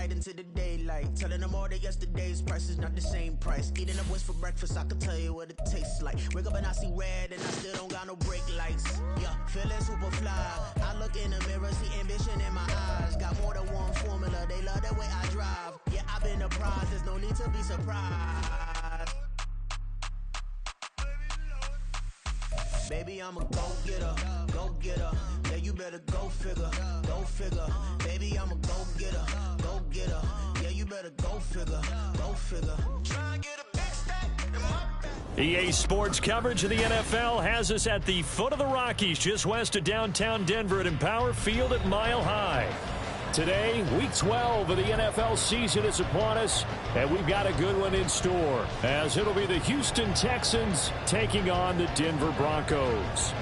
night into the daylight. Telling them all that yesterday's price is not the same price. Eating up what's for breakfast, I can tell you what it tastes like. Wake up and I see red and I still don't got no brake lights. Yeah, feeling super fly. I look in the mirror, see ambition in my eyes. Got more than one formula, they love the way I drive. Yeah, I've been a prize, there's no need to be surprised. Baby, I'm a go-getter, go-getter. Yeah, you better go figure, go figure. Baby, I'm a go-getter, go-getter. Yeah, you better go figure, go figure. Try and get a big stack in my back. EA Sports coverage of the NFL has us at the foot of the Rockies, just west of downtown Denver at Empower Field at Mile High. Today, Week 12 of the NFL season is upon us, and we've got a good one in store, as it'll be the Houston Texans taking on the Denver Broncos.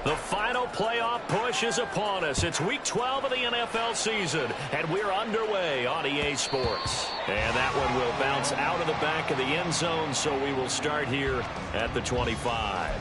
The final playoff push is upon us. It's Week 12 of the NFL season, and we're underway on EA Sports. And that one will bounce out of the back of the end zone, so we will start here at the 25.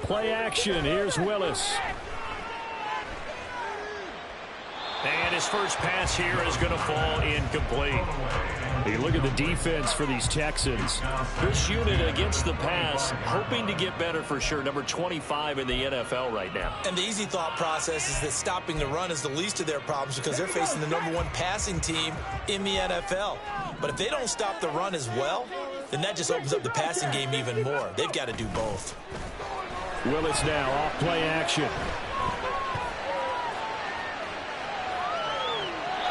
Play action. Here's Willis. And his first pass here is going to fall incomplete. You look at the defense for these Texans. This unit against the pass, hoping to get better for sure. Number 25 in the NFL right now. And the easy thought process is that stopping the run is the least of their problems because they're facing the number one passing team in the NFL. But if they don't stop the run as well, then that just opens up the passing game even more. They've got to do both. Willis now off play action.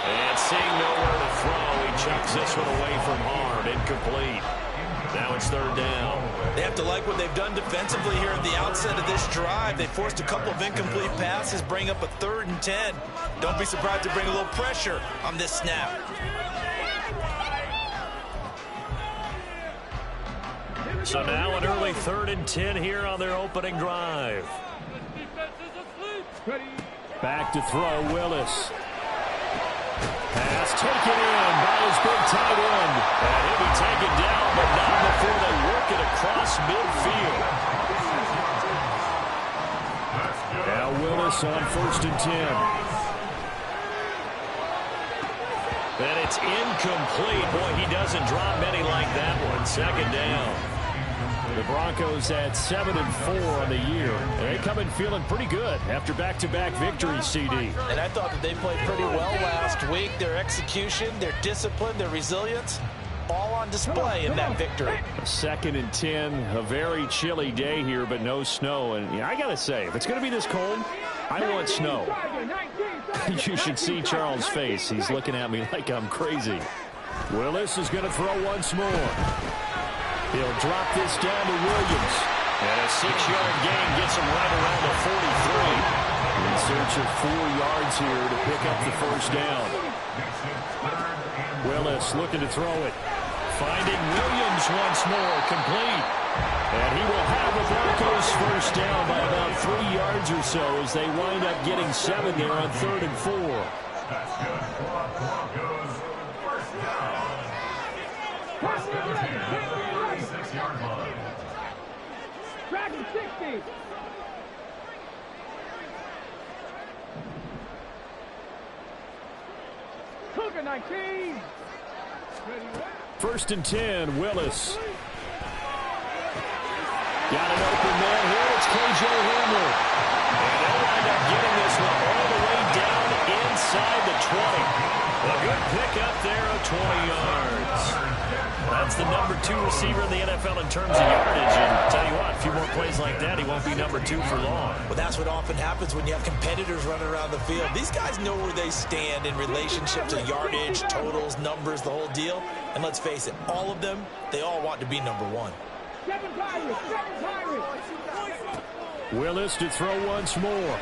And seeing nowhere to throw, he chucks this one away from Hard. Incomplete. Now it's third down. They have to like what they've done defensively here at the outset of this drive. They forced a couple of incomplete passes, bring up a 3rd and 10. Don't be surprised to bring a little pressure on this snap. So now an early 3rd and 10 here on their opening drive. Back to throw, Willis. Pass taken in by his big tight end. And he'll be taken down, but not before they work it across midfield. Now Willis on 1st and 10. And it's incomplete. Boy, he doesn't drop many like that one. 2nd down. The Broncos at 7-4 on the year. They come in feeling pretty good after back-to-back victories, CD. And I thought that they played pretty well last week. Their execution, their discipline, their resilience, all on display in that victory. 2nd and 10, a very chilly day here, but no snow. And I got to say, if it's going to be this cold, I want snow. You should see Charles' face. He's looking at me like I'm crazy. Willis is going to throw once more. He'll drop this down to Williams. And a 6-yard gain gets him right around the 43. In search of 4 yards here to pick up the 1st down. Willis looking to throw it. Finding Williams once more, complete. And he will have the Broncos 1st down by about 3 yards or so as they wind up getting 7 there on 3rd and 4. Dragon 60. Cougar 19. 1st and 10, Willis. Got an open man here. It's KJ Hamler. And they'll wind up getting this one all the way down inside the 20. A good pick up there of 20 yards. That's the number 2 receiver in the NFL in terms of yardage. And tell you what, a few more plays like that, he won't be number 2 for long. Well, that's what often happens when you have competitors running around the field. These guys know where they stand in relationship to yardage, totals, numbers, the whole deal. And let's face it, all of them, they all want to be number 1. Willis to throw once more.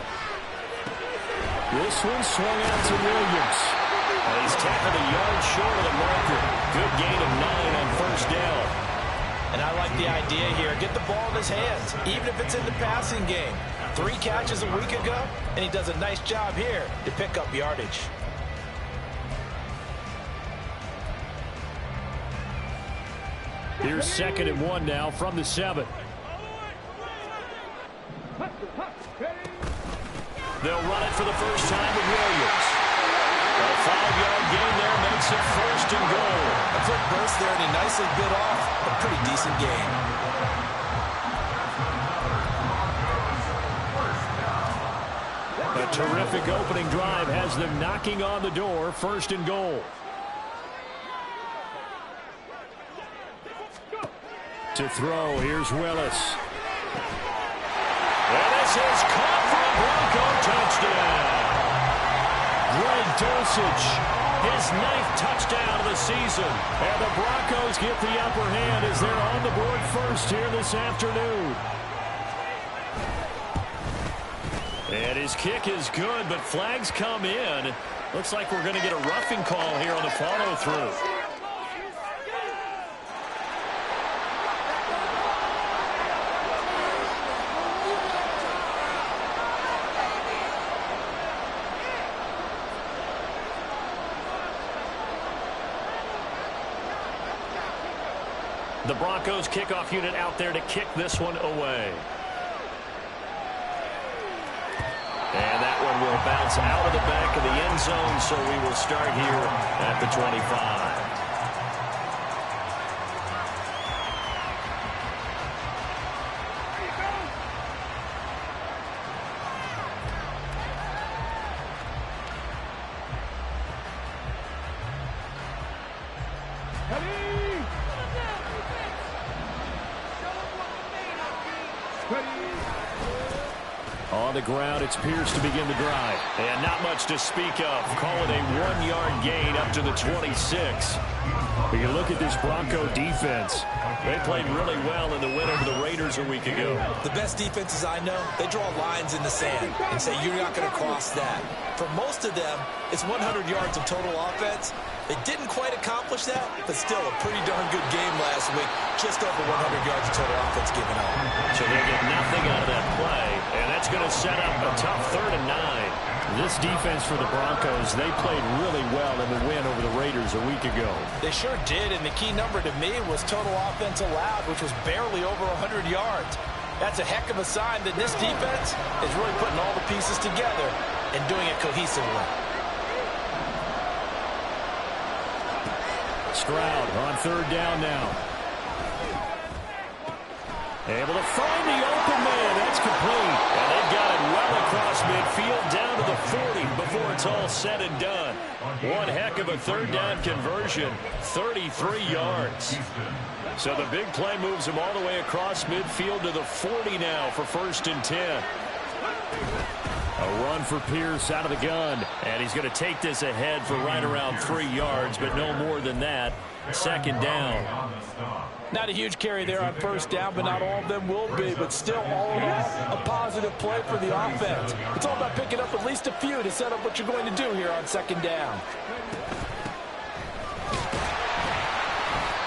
This one swung out to Williams. And he's tackled a yard short of the marker. Good gain of 9 on first down. And I like the idea here. Get the ball in his hands, even if it's in the passing game. 3 catches a week ago, and he does a nice job here to pick up yardage. Here's 2nd and 1 now from the 7. They'll run it for the first time with Williams. A 5-yard gain there makes it 1st and goal. A quick burst there, and he nicely bit off a pretty decent gain. A terrific opening drive has them knocking on the door. 1st and goal. To throw, here's Willis. And this is caught for a Bronco touchdown. Greg Dulcich, his 9th touchdown of the season. And the Broncos get the upper hand as they're on the board first here this afternoon. And his kick is good, but flags come in. Looks like we're going to get a roughing call here on the follow-through. The Broncos kickoff unit out there to kick this one away. And that one will bounce out of the back of the end zone, so we will start here at the 25. On the ground, it's Pierce to begin the drive. And not much to speak of. Call it a 1-yard gain up to the 26. But you look at this Bronco defense. They played really well in the win over the Raiders a week ago. The best defenses I know, they draw lines in the sand and say you're not going to cross that. For most of them, it's 100 yards of total offense. They didn't quite accomplish that, but still a pretty darn good game last week. Just over 100 yards of total offense given up. So they get nothing out of that play, and that's going to set up a tough 3rd and 9. This defense for the Broncos, they played really well in the win over the Raiders a week ago. They sure did, and the key number to me was total offense allowed, which was barely over 100 yards. That's a heck of a sign that this defense is really putting all the pieces together and doing it cohesively. Stroud on 3rd down now. Able to find the open man. That's complete. And they've got it well across midfield down to the 40 before it's all said and done. One heck of a 3rd down conversion. 33 yards. So the big play moves him all the way across midfield to the 40 now for 1st and 10. A run for Pierce out of the gun. And he's going to take this ahead for right around 3 yards, but no more than that. 2nd down. Not a huge carry there on 1st down, but not all of them will be. But still, all in all, a positive play for the offense. It's all about picking up at least a few to set up what you're going to do here on 2nd down.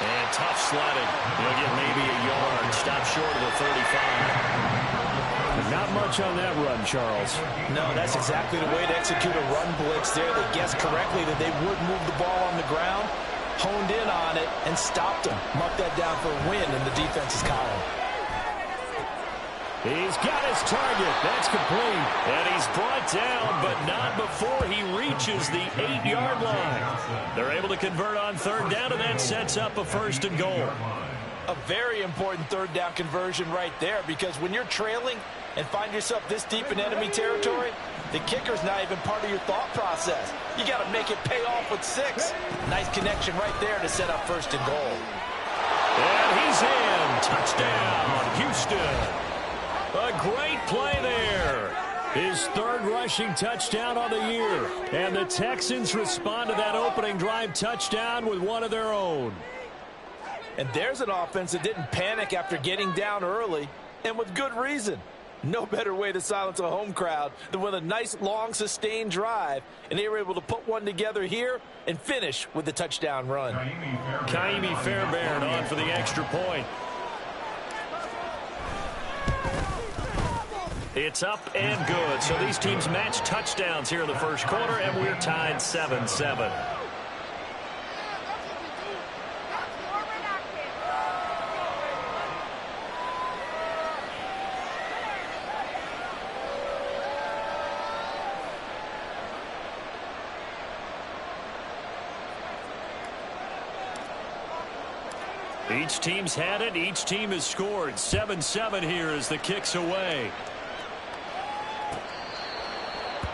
And tough sledding. He'll get maybe a yard. Stop short of the 35. Not much on that run, Charles. No, that's exactly the way to execute a run blitz there. They guessed correctly that they would move the ball on the ground, honed in on it, and stopped them. Marked that down for a win in the defense's column. He's got his target. That's complete. And he's brought down, but not before he reaches the 8-yard line. They're able to convert on 3rd down, and that sets up a 1st and goal. A very important 3rd down conversion right there, because when you're trailing and find yourself this deep in enemy territory, the kicker's not even part of your thought process. You got to make it pay off with 6. Nice connection right there to set up 1st and goal. And he's in. Touchdown, Houston. A great play there. His third rushing touchdown on the year. And the Texans respond to that opening drive touchdown with one of their own. And there's an offense that didn't panic after getting down early, and with good reason. No better way to silence a home crowd than with a nice, long, sustained drive. And they were able to put one together here and finish with the touchdown run. Ka'imi Fairbairn on for the extra point. It's up and good. So these teams match touchdowns here in the first quarter, and we're tied 7-7. Each team's had it. Each team has scored. 7-7 here as the kick's away.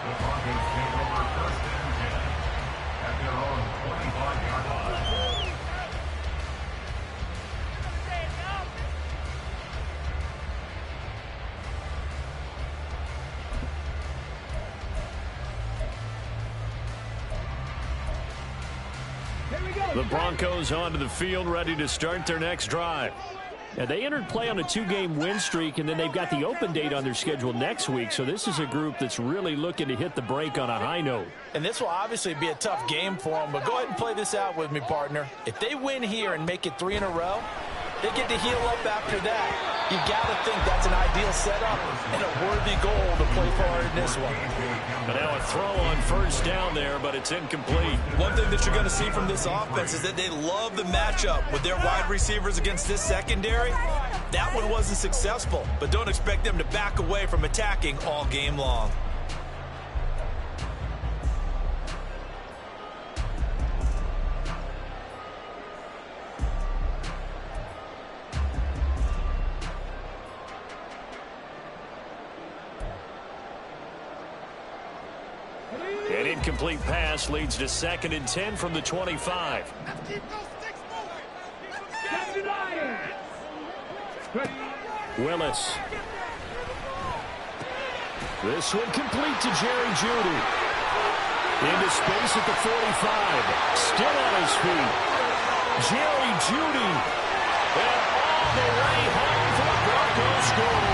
The Broncos take over 1st and 10 at their own 25-yard line. The Broncos onto the field, ready to start their next drive. And they entered play on a 2-game win streak, and then they've got the open date on their schedule next week. So this is a group that's really looking to hit the break on a high note. And this will obviously be a tough game for them, but go ahead and play this out with me, partner. If they win here and make it 3 in a row, they get to heal up after that. You got to think that's an ideal setup and a worthy goal to play for in this one. But now a throw on first down there, but it's incomplete. One thing that you're going to see from this offense is that they love the matchup with their wide receivers against this secondary. That one wasn't successful, but don't expect them to back away from attacking all game long. An incomplete pass leads to 2nd and 10 from the 25. Willis. This one complete to Jerry Jeudy. Into space at the 45. Still on his feet. Jerry Jeudy. And all the way home for the Broncos score.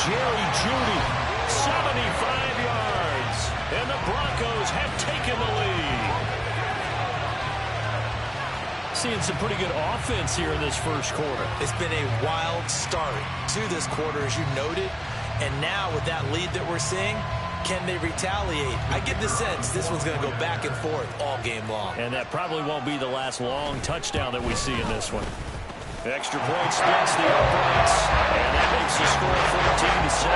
Jerry Jeudy, 75 yards. And the Broncos have taken the lead. Seeing some pretty good offense here in this first quarter. It's been a wild start to this quarter, as you noted. And now with that lead that we're seeing, can they retaliate? I get the sense this one's going to go back and forth all game long. And that probably won't be the last long touchdown that we see in this one. The extra point splits the uprights. And that makes the score 14-7.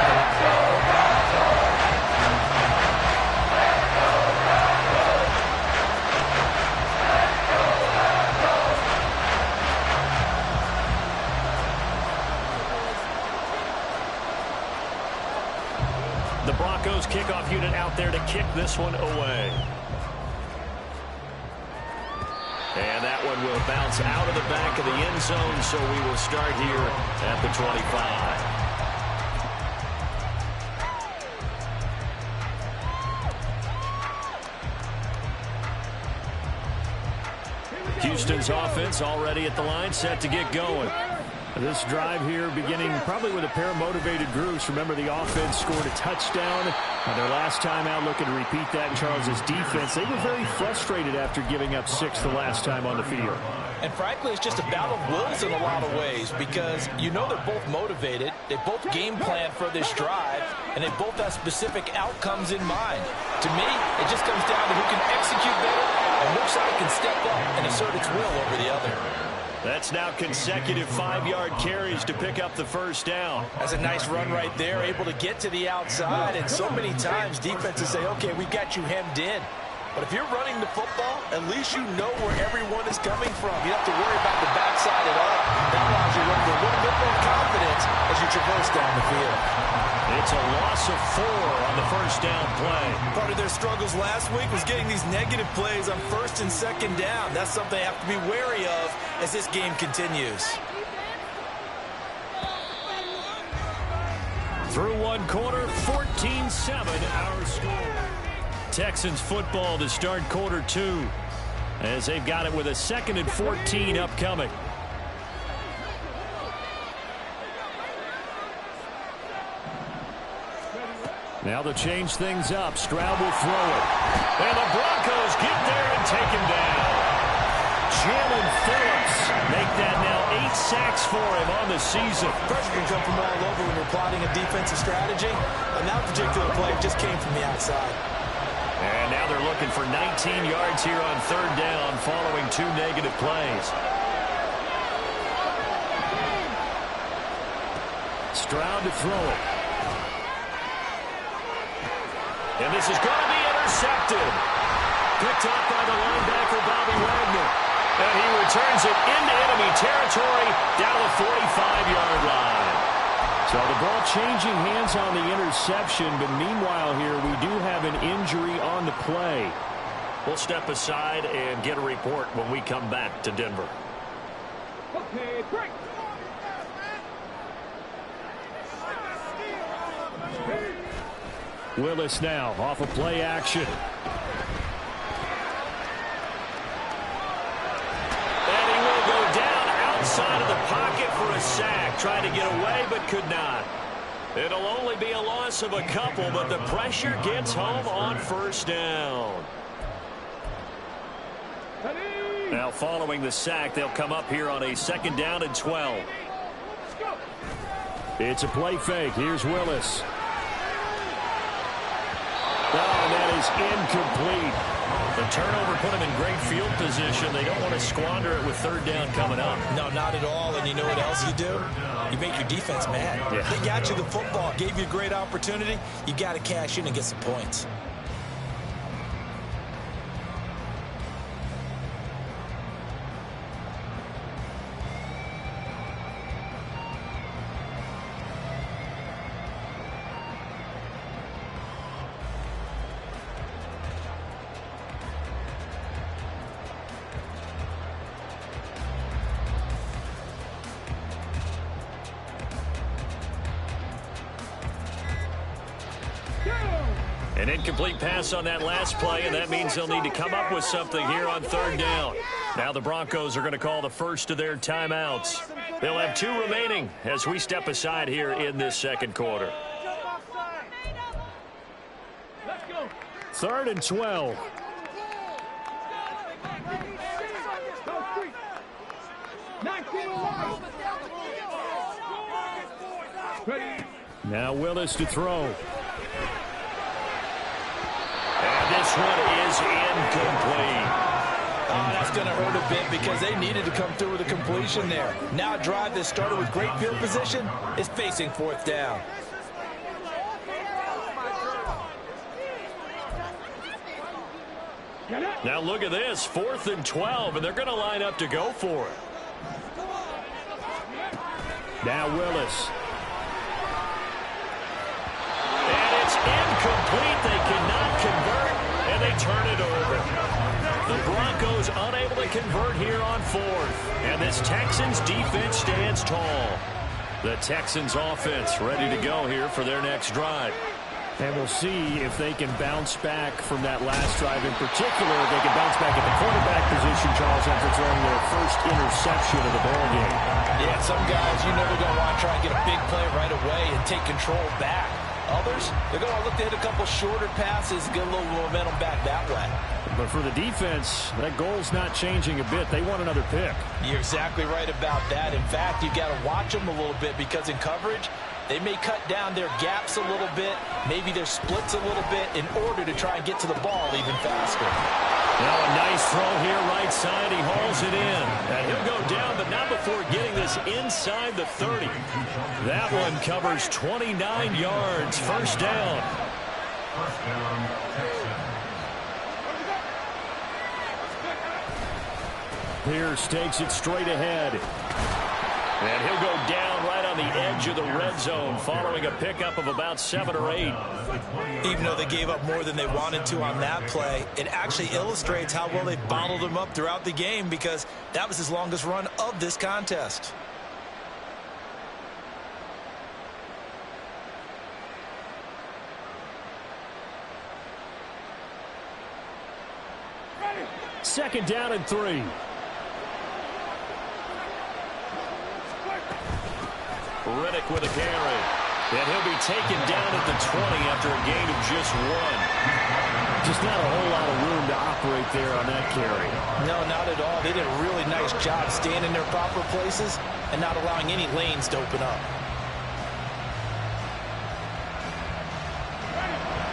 The Broncos kickoff unit out there to kick this one away. And that one will bounce out of the back of the end zone, so we will start here at the 25. Houston's offense already at the line, set to get going. This drive here beginning probably with a pair of motivated groups. Remember, the offense scored a touchdown their last time out, looking to repeat that in Charles' defense. They were very frustrated after giving up 6 the last time on the field. And frankly, it's just a battle of wills in a lot of ways, because you know they're both motivated, they both game plan for this drive, and they both have specific outcomes in mind. To me, it just comes down to who can execute better and which side can step up and assert its will over the other. That's now consecutive 5-yard carries to pick up the first down. That's a nice run right there, able to get to the outside. And so many times defenses say, okay, we've got you hemmed in. But if you're running the football, at least you know where everyone is coming from. You don't have to worry about the backside at all. That allows you to run with a little bit more confidence as you traverse down the field. It's a loss of 4 on the first down play. Part of their struggles last week was getting these negative plays on first and second down. That's something they have to be wary of as this game continues. Through one quarter, 14-7 our score. Texans football to start quarter 2 as they've got it with a 2nd and 14 upcoming. Now they'll change things up. Stroud will throw it. And the Broncos get there and take him down. Jalen Phillips make that now 8 sacks for him on the season. Pressure can come from all over when you're plotting a defensive strategy. And that particular play just came from the outside. And now they're looking for 19 yards here on 3rd down following 2 negative plays. Stroud to throw it. And this is going to be intercepted. Picked up by the linebacker, Bobby Wagner. And he returns it into enemy territory down the 45-yard line. So the ball changing hands on the interception, but meanwhile here we do have an injury on the play. We'll step aside and get a report when we come back to Denver. Okay, break. Willis now off of play action. And he will go down outside of the pocket for a sack. Trying to get away but could not. It'll only be a loss of a couple, but the pressure gets home on 1st down. Now following the sack, they'll come up here on a 2nd down and 12. It's a play fake. Here's Willis. Oh, that is incomplete. The turnover put him in great field position. They don't want to squander it with 3rd down coming up. No, not at all. And you know what else you do? You make your defense mad. Yeah. They got you the football, gave you a great opportunity. You got to cash in and get some points. An incomplete pass on that last play, and that means they'll need to come up with something here on 3rd down. Now the Broncos are going to call the first of their timeouts. They'll have 2 remaining as we step aside here in this 2nd quarter. 3rd and 12. Now Willis to throw. And this one is incomplete. Oh, that's going to hurt a bit because they needed to come through with a completion there. Now a drive that started with great field position is facing 4th down. Now look at this, 4th and 12, and they're going to line up to go for it. Now Willis. And it's incomplete. They cannot convert, and they turn it over. The Broncos unable to convert here on 4th. And this Texans defense stands tall. The Texans offense ready to go here for their next drive. And we'll see if they can bounce back from that last drive. In particular, if they can bounce back at the quarterback position, Charles, after throwing their first interception of the ballgame. Yeah, some guys, you know, they're going to want to try and get a big play right away and take control back. Others, they're going to look to hit a couple shorter passes, get a little momentum back that way. But for the defense, that goal's not changing a bit. They want another pick. You're exactly right about that. In fact, you've got to watch them a little bit because in coverage, they may cut down their gaps a little bit, maybe their splits a little bit in order to try and get to the ball even faster. Now a nice throw here right side. He hauls it in. And he'll go down, but not before getting this inside the 30. That one covers 29 yards. 1st down. 1st down, Texans. Pierce takes it straight ahead. And he'll go down right on the edge of the red zone following a pickup of about 7 or 8. Even though they gave up more than they wanted to on that play, it actually illustrates how well they bottled him up throughout the game because that was his longest run of this contest. Second down and 3. Riddick with a carry. And he'll be taken down at the 20 after a gain of just 1. Just not a whole lot of room to operate there on that carry. No, not at all. They did a really nice job staying in their proper places and not allowing any lanes to open up.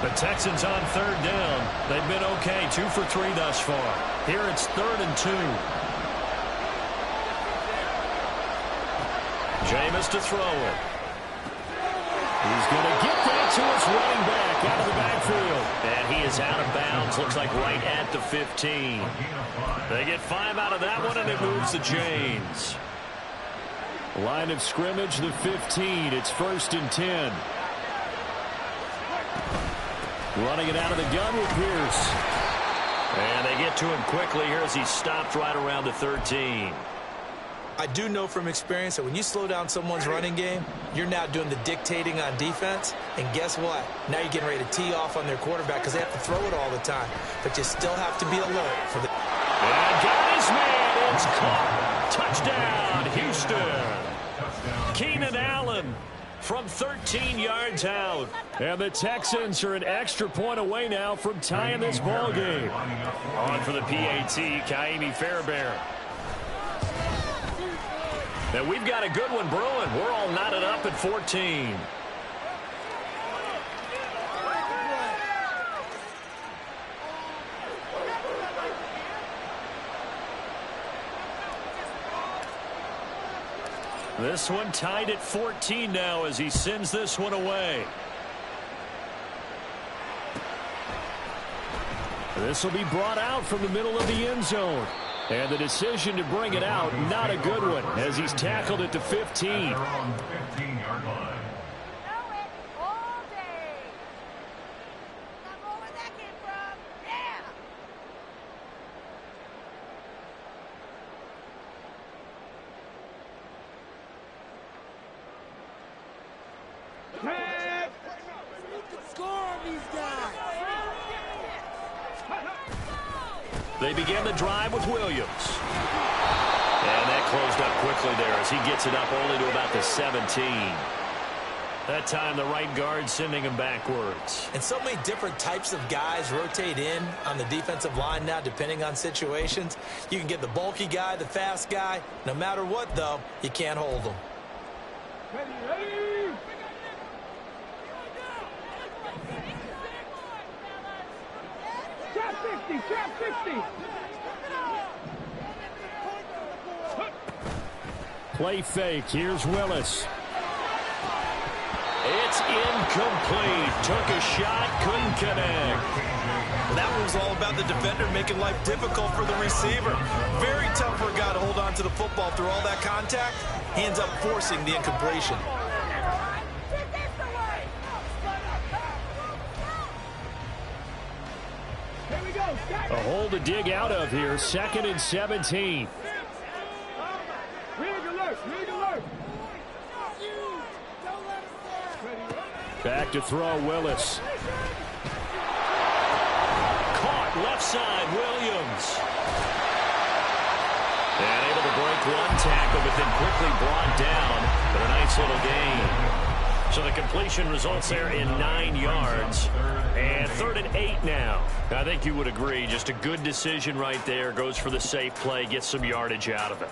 The Texans on third down. They've been okay, 2 for 3 thus far. Here it's 3rd and 2. Jameis to throw it. He's going to get that to his running back out of the backfield. And he is out of bounds, looks like right at the 15. They get 5 out of that one, and it moves the chains. Line of scrimmage, the 15. It's 1st and 10. Running it out of the gun with Pierce. And they get to him quickly here as he stopped right around the 13. I do know from experience that when you slow down someone's running game, you're now doing the dictating on defense. And guess what? Now you're getting ready to tee off on their quarterback because they have to throw it all the time. But you still have to be alert for the... And got his man. It's caught. Touchdown, Houston. Keenan Allen from 13 yards out. And the Texans are an extra point away now from tying this ball game. On for the PAT, Ka'imi Fairbairn. Now we've got a good one brewing. We're all knotted up at 14. This one tied at 14 now as he sends this one away. This will be brought out from the middle of the end zone. And the decision to bring it out, not a good one, as he's tackled at the 15. On the 15-yard line. They begin the drive with Williams. And that closed up quickly there as he gets it up only to about the 17. That time the right guard sending him backwards. And so many different types of guys rotate in on the defensive line now depending on situations. You can get the bulky guy, the fast guy. No matter what, though, you can't hold them. Ready. Trap 50, trap 50. Play fake. Here's Willis. It's incomplete. Took a shot, couldn't connect. That one was all about the defender making life difficult for the receiver. Very tough for a guy to hold on to the football through all that contact. He ends up forcing the incompletion. A hole to dig out of here. 2nd and 17. Rig alert, rig alert. Back to throw, Willis. Caught left side, Williams. And able to break one tackle, but then quickly brought down for a nice little gain. So the completion results there in 9 yards. And 3rd and 8 now. I think you would agree, just a good decision right there. Goes for the safe play, gets some yardage out of it.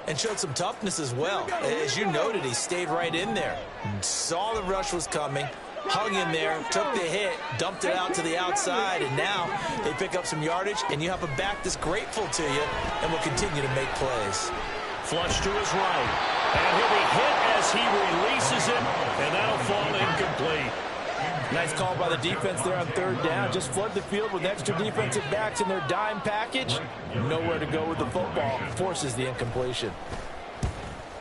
And showed some toughness as well. As you noted, he stayed right in there. Saw the rush was coming, hung in there, took the hit, dumped it out to the outside, and now they pick up some yardage, and you have a back that's grateful to you and will continue to make plays. Flush to his right. And he'll be hit as he releases it, and that'll fall incomplete. Nice call by the defense there on 3rd down. Just flood the field with extra defensive backs in their dime package. Nowhere to go with the football. Forces the incompletion.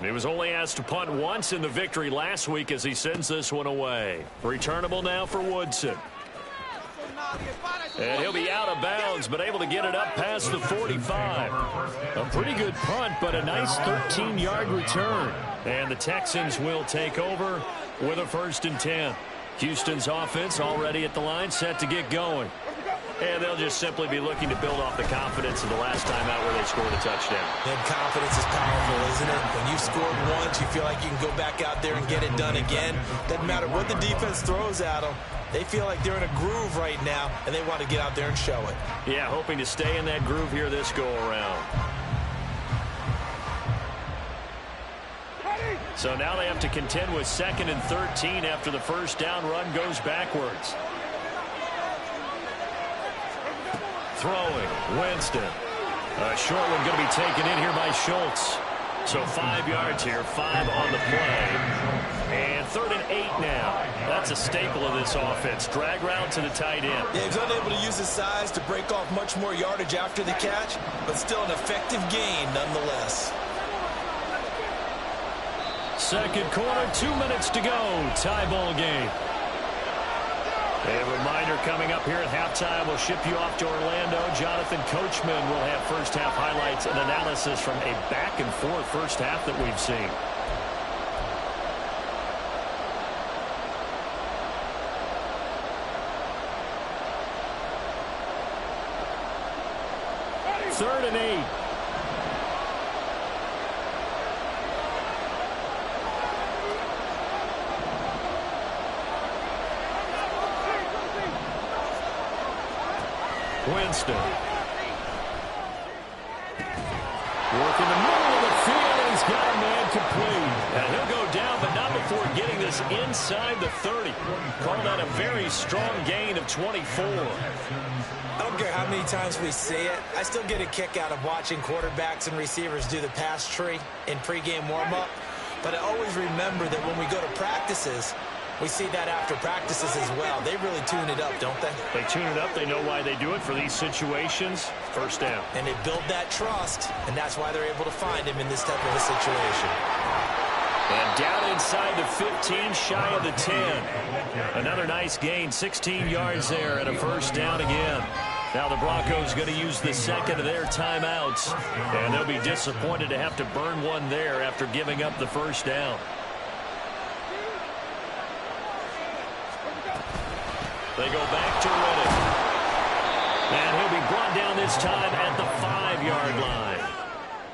He was only asked to punt once in the victory last week as he sends this one away. Returnable now for Woodson. And he'll be out of bounds, but able to get it up past the 45. A pretty good punt, but a nice 13-yard return. And the Texans will take over with a 1st and 10. Houston's offense already at the line, set to get going. And they'll just simply be looking to build off the confidence of the last time out where they scored a touchdown. And confidence is powerful, isn't it? When you've scored once, you feel like you can go back out there and get it done again. Doesn't matter what the defense throws at them. They feel like they're in a groove right now, and they want to get out there and show it. Yeah, hoping to stay in that groove here this go-around. So now they have to contend with 2nd and 13 after the first down run goes backwards. Throwing, Winston. A short one going to be taken in here by Schultz. So 5 yards here, 5 on the play. And 3rd and 8 now. That's a staple of this offense. Drag route to the tight end. Yeah, he's unable to use his size to break off much more yardage after the catch, but still an effective gain nonetheless. Second quarter, 2 minutes to go. Tie ball game. A reminder coming up here at halftime, we'll ship you off to Orlando. Jonathan Coachman will have first half highlights and analysis from a back-and-forth first half that we've seen. Third and 8. Winston. Working the middle of the field, and he's got a man complete. And he'll go down, but not before getting this inside the 30. Call that a very strong gain of 24. I don't care how many times we see it. I still get a kick out of watching quarterbacks and receivers do the pass tree in pregame warm-up. But I always remember that when we go to practices, we see that after practices as well. They really tune it up, don't they? They tune it up. They know why they do it for these situations. First down. And they build that trust, and that's why they're able to find him in this type of a situation. And down inside the 15, shy of the 10. Another nice gain, 16 yards there, and a first down again. Now the Broncos going to use the second of their timeouts, and they'll be disappointed to have to burn one there after giving up the first down. They go back to Riddick. And he'll be brought down this time at the 5-yard line.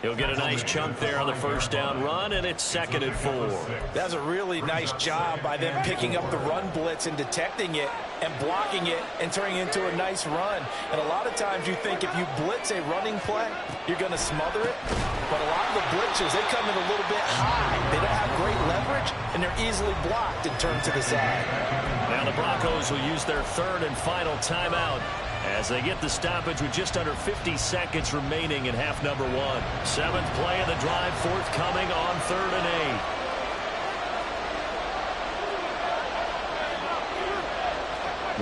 He'll get a nice chunk there on the first down run, and it's 2nd and 4. That's a really nice job by them picking up the run blitz and detecting it and blocking it and turning it into a nice run. And a lot of times you think if you blitz a running play, you're going to smother it. But a lot of the blitzers, they come in a little bit high. They don't have great leverage, and they're easily blocked and turned to the side. Now the Broncos will use their 3rd and final timeout as they get the stoppage with just under 50 seconds remaining in half number 1. 7th play of the drive forthcoming on 3rd and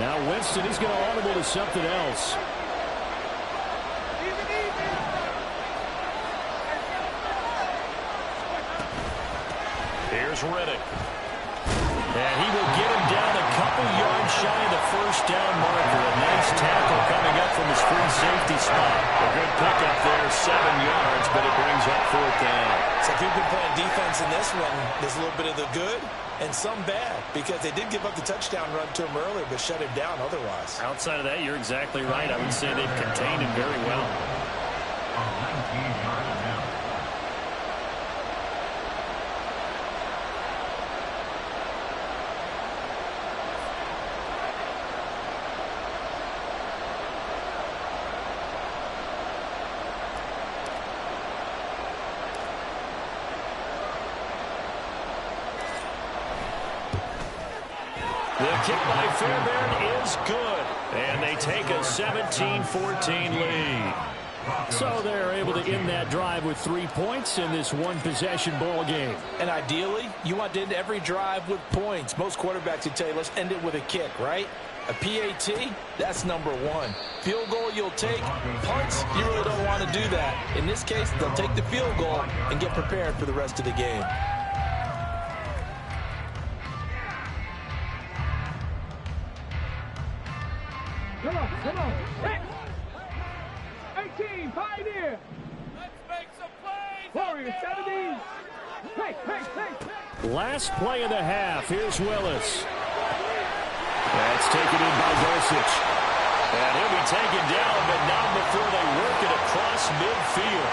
8. Now Winston, he's going to audible to something else. Here's Riddick. And he will get him down a couple yards shy of the first down marker. A nice tackle coming up from his free safety spot. A good pickup there, 7 yards, but it brings up 4th down. So if you've been playing defense in this one, there's a little bit of the good and some bad, because they did give up the touchdown run to him earlier, but shut him down otherwise. Outside of that, you're exactly right. I would say they've contained him very well. A 19-yard attempt. The kick by Fairbairn is good, and they take a 17-14 lead. So they're able to end that drive with 3 points in this one-possession ball game. And ideally, you want to end every drive with points. Most quarterbacks would tell you, let's end it with a kick, right? A PAT, that's number one. Field goal you'll take. Punts, you really don't want to do that. In this case, they'll take the field goal and get prepared for the rest of the game. Come on, come on. Hey. 18, Pioneer. Let's make some plays. Warriors, 70. Hey, hey, hey. Last play of the half. Here's Willis. That's taken in by Dulcich. And he'll be taken down, but not before they work it across midfield.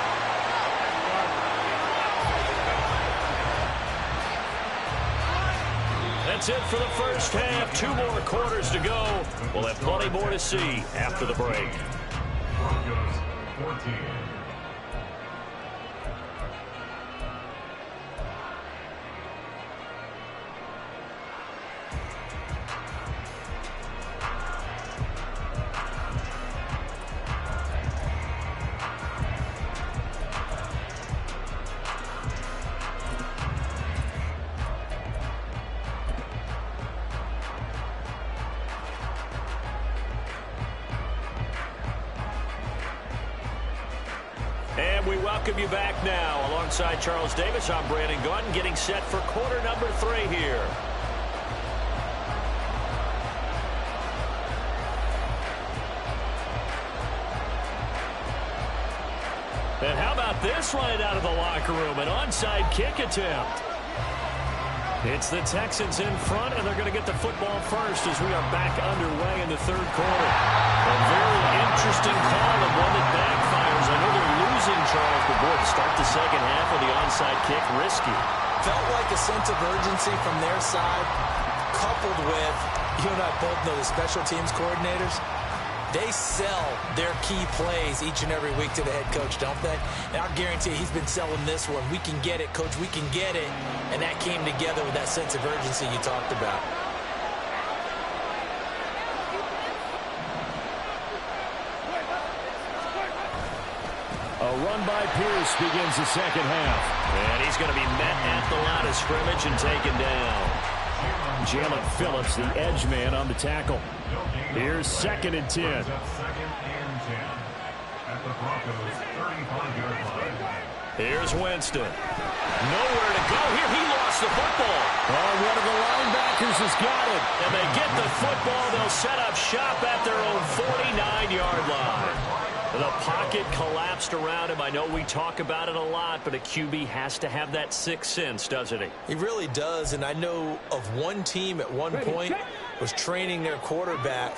That's it for the first half. 2 more quarters to go. We'll have plenty more to see after the break. Broncos 14. And we welcome you back now. Alongside Charles Davis, I'm Brandon Gunn, getting set for quarter number 3 here. And how about this right out of the locker room? An onside kick attempt. It's the Texans in front, and they're going to get the football first as we are back underway in the 3rd quarter. A very interesting call, and one that backfires. I know they're losing, Charles, but boy, to start the second half with the onside kick, risky. Felt like a sense of urgency from their side, coupled with, you and I both know the special teams coordinators. They sell their key plays each and every week to the head coach, don't they? And I'll guarantee you he's been selling this one. We can get it, coach, we can get it. And that came together with that sense of urgency you talked about. A run by Pierce begins the second half. And he's going to be met at the line of scrimmage and taken down. Jalen Phillips, the edge man, on the tackle. Here's 2nd and 10. Second and 10 at the Broncos 35-yard line. Here's Winston. Nowhere to go here. He lost the football. Oh, one of the linebackers has got it. And they get the football. They'll set up shop at their own 49-yard line. The pocket collapsed around him. I know we talk about it a lot, but a QB has to have that sixth sense, doesn't he? He really does, and I know of one team at one point was training their quarterback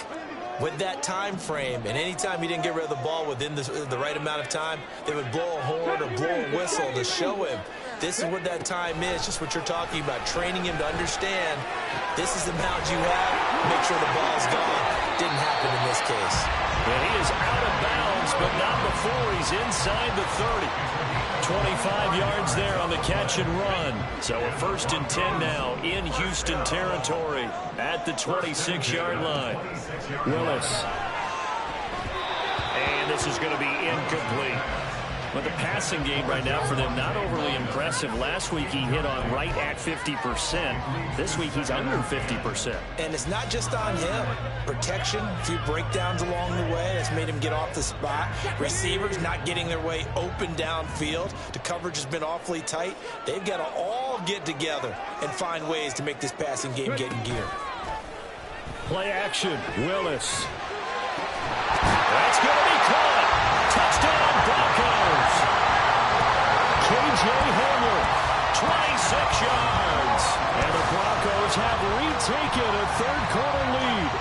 with that time frame, and anytime he didn't get rid of the ball within the right amount of time, they would blow a horn or blow a whistle to show him this is what that time is, just what you're talking about, training him to understand this is the amount you have, make sure the ball's gone. Didn't happen in this case. And he is out of bounds, but not before he's inside the 30. 25 yards there on the catch and run. So a 1st and 10 now in Houston territory at the 26-yard line. Willis. And this is going to be incomplete. But the passing game right now for them, not overly impressive. Last week he hit on right at 50%. This week he's under 50%. And it's not just on him. Protection, a few breakdowns along the way. That's made him get off the spot. Receivers not getting their way open downfield. The coverage has been awfully tight. They've got to all get together and find ways to make this passing game get in gear. Play action, Willis. That's going to be caught. Touchdown, Broncos. K.J. Hamler, 26 yards. And the Broncos have retaken a 3rd quarter lead.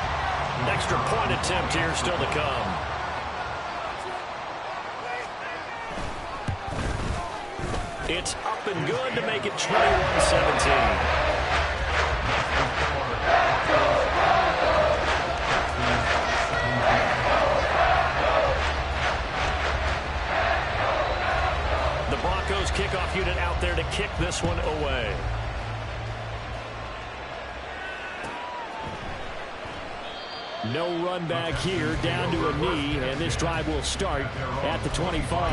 Extra point attempt here still to come. It's up and good to make it 21-17. Kickoff unit out there to kick this one away. No run back here, down to a knee, and this drive will start at the 25.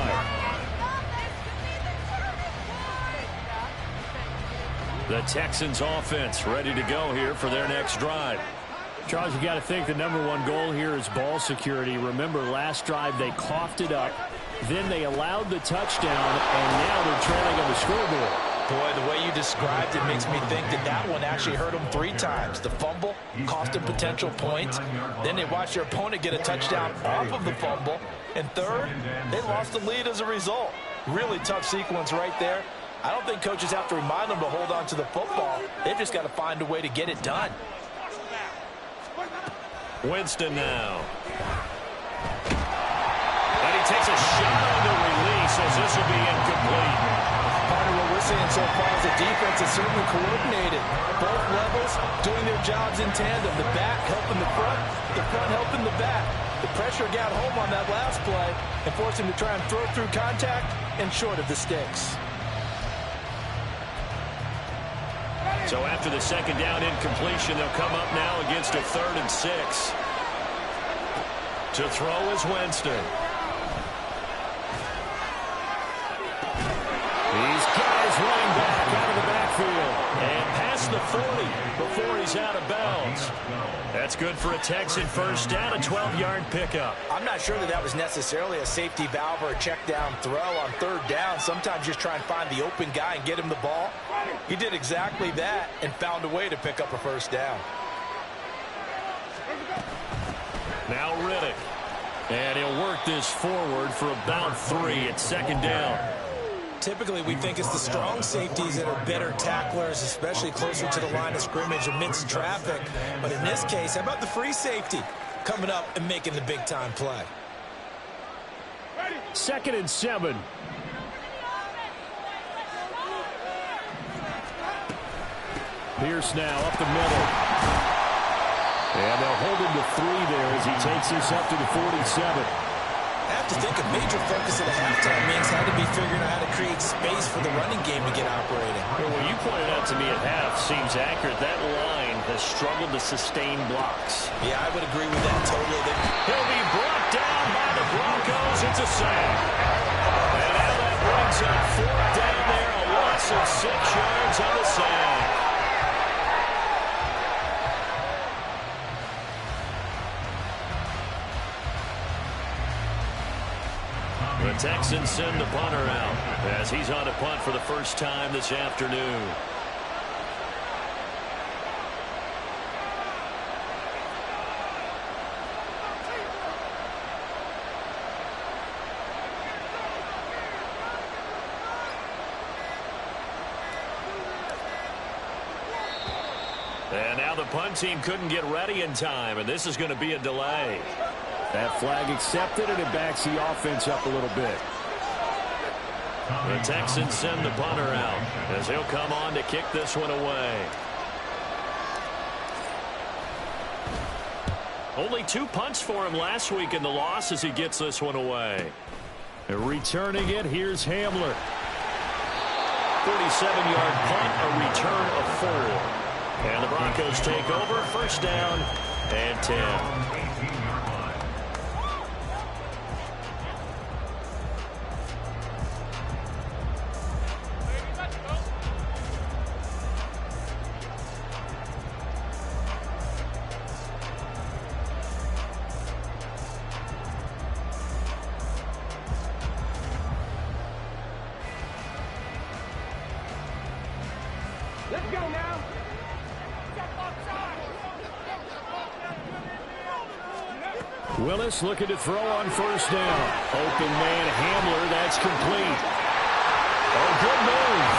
The Texans offense ready to go here for their next drive. Charles, you got to think the #1 goal here is ball security. Remember, last drive they coughed it up. Then they allowed the touchdown, and now they're trailing on the scoreboard. Boy, the way you described it makes me think that one actually hurt them 3 times. The fumble cost them potential points. Then they watched their opponent get a touchdown off of the fumble. And third, they lost the lead as a result. Really tough sequence right there. I don't think coaches have to remind them to hold on to the football. They've just got to find a way to get it done. Winston now. And he takes a shot on the release as this will be incomplete. Part of what we're seeing so far is the defense is certainly coordinated. Both levels doing their jobs in tandem. The back helping the front helping the back. The pressure got home on that last play and forced him to try and throw through contact and short of the sticks. So after the second down incompletion, they'll come up now against a 3rd and 6. To throw is Winston. He's got his running back out of the backfield and past the 40 before he's out of bounds. That's good for a Texan first down, a 12-yard pickup. I'm not sure that was necessarily a safety valve or a check down throw on 3rd down. Sometimes just try and find the open guy and get him the ball. He did exactly that and found a way to pick up a first down. Now Riddick. And he'll work this forward for about 3 at 2nd down. Typically, we think it's the strong safeties that are better tacklers, especially closer to the line of scrimmage amidst traffic. But in this case, how about the free safety coming up and making the big-time play? 2nd and 7. Pierce now up the middle. And they'll hold him to 3 there as he takes this up to the 47. I have to think a major focus of the halftime means had to be figuring out how to create space for the running game to get operating. Well, what you pointed out to me at half seems accurate. That line has struggled to sustain blocks. Yeah, I would agree with that totally. He'll be brought down by the Broncos. It's a sack. And now that brings up 4th down there. A loss of 6 yards on the sack. The Texans send the punter out as he's on a punt for the first time this afternoon. And now the punt team couldn't get ready in time, and this is going to be a delay. That flag accepted, and it backs the offense up a little bit. The Texans send the punter out as he'll come on to kick this one away. Only 2 punts for him last week in the loss as he gets this one away. And returning it, here's Hamler. 47-yard punt, a return of 4. And the Broncos take over, first down and 10. Let's go now. Willis looking to throw on first down. Open man Hamler, that's complete. Oh, good move.